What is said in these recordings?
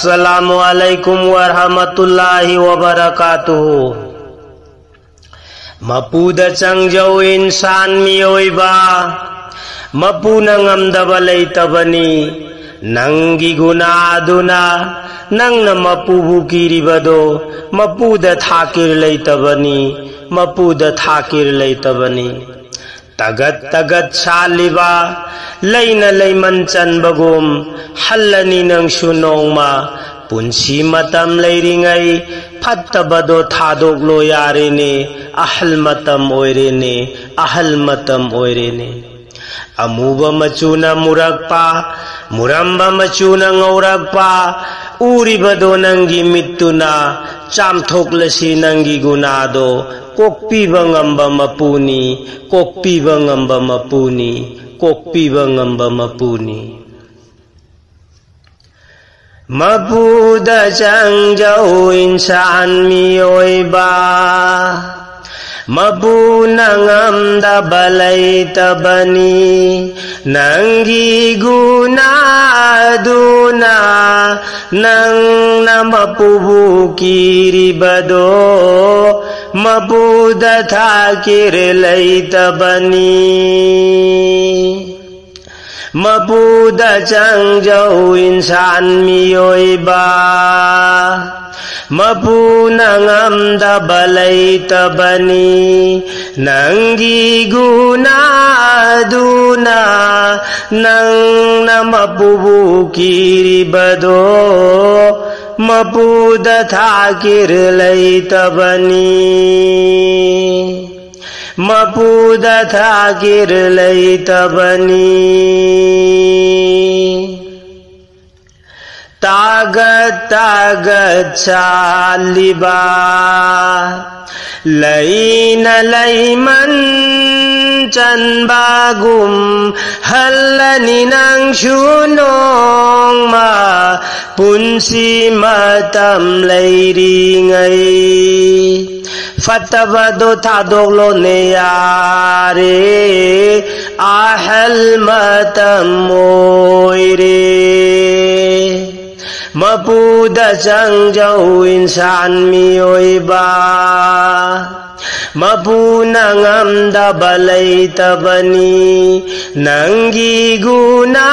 अस्सलामु अलैकुम वरहमतुल्लाहि वबरकातुहु। मपूदा चंगजौ इंसान मियोइबा मपूना ngamdaba leittabani nangi guna aduna nangna mapubu kiribado mapuda thakir leittabani mapuda thakir leittabani tagat tagat saliba leina leiman chanbagum hallani nang sunongma punsi matam leiringai fattabado thadoklo yarene ahal matam oirene ahal matam oirene amuba machuna murakpa muramba machuna ngaurakpa uribado nangi mituna chamthoklasi nangi gunado kokpiba ngamba mapuni kokpiba ngamba mapuni kokpiba ngamba mapuni mapuda changjau insan miyoiba mapuna ngamdaba leittabani nangi guna aduna nangna mapubu kiribado mapuda thakir leittabani mapuda changjau insan miyoiba mapuna ngamdaba leittabani nangi guna aduna nangna mapubu kiribado mapuda thakir leittabani mapuda thakir leittabani tagat tagat saliba laina laiman chanbagum hallani nang sunong ma punsi matam leiringai fattabado thadoklo ne yare ahal matam oire mapuda changjau insan miyoiba mapuna ngamdaba leittabani nangi guna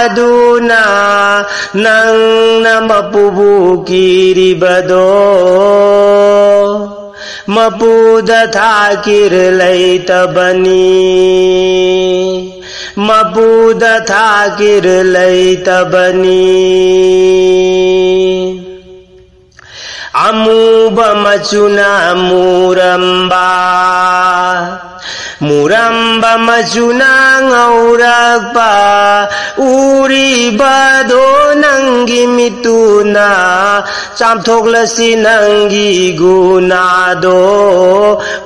aduna nangna mapubu kiribado mapuda thakir leittabani mapuda thakir leittabani amuba machuna muramba muramba machuna ngaurakpa uribado nangi mituna chamthoklasi nangi gunado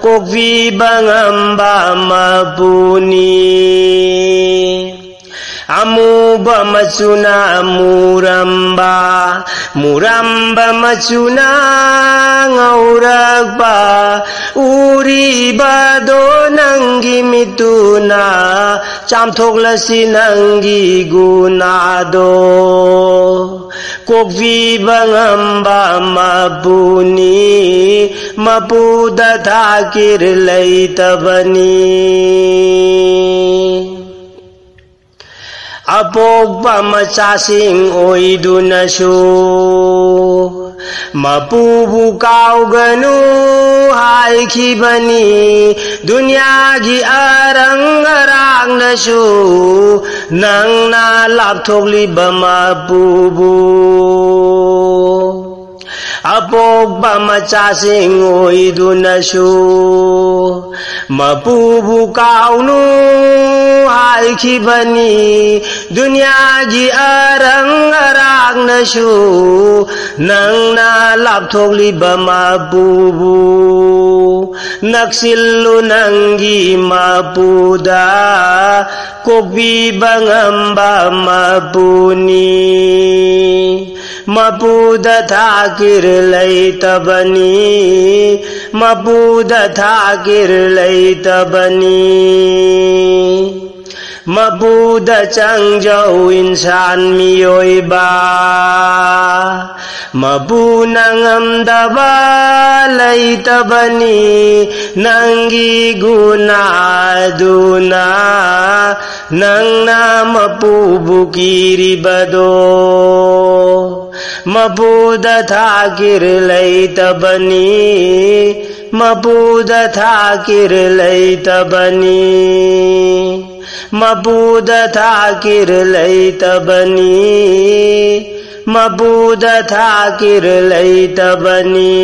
kokviba ngamba mapuni amuba machuna muramba muramba machuna ngaurakpa uribado nangi mituna chamthoklasi nangi gunado kokviba ngamba mapuni mapuda thakir leittabani apokpa machasing oidunasu mapubu kauganu haikhibani dunyagi arang arang nasu nangna lapthokliba mapubu apokpa machasing oidunasu mapubu kaunu haikhibani dunyagi arang arang nasu nangna lapthokliba mapubu naksillu nangi mapuda kokbiba ngamba mapuni mapuda thakir leittabani mapuda thakir leittabani mapuda changjau insan miyoiba Mapuna ngamdaba laytabani Nangi gunaduna Nangna mapubukiribado Mapuda thakir laytabani Mapuda thakir laytabani Mapuda thakir laytabani Mapuda thakir laytabani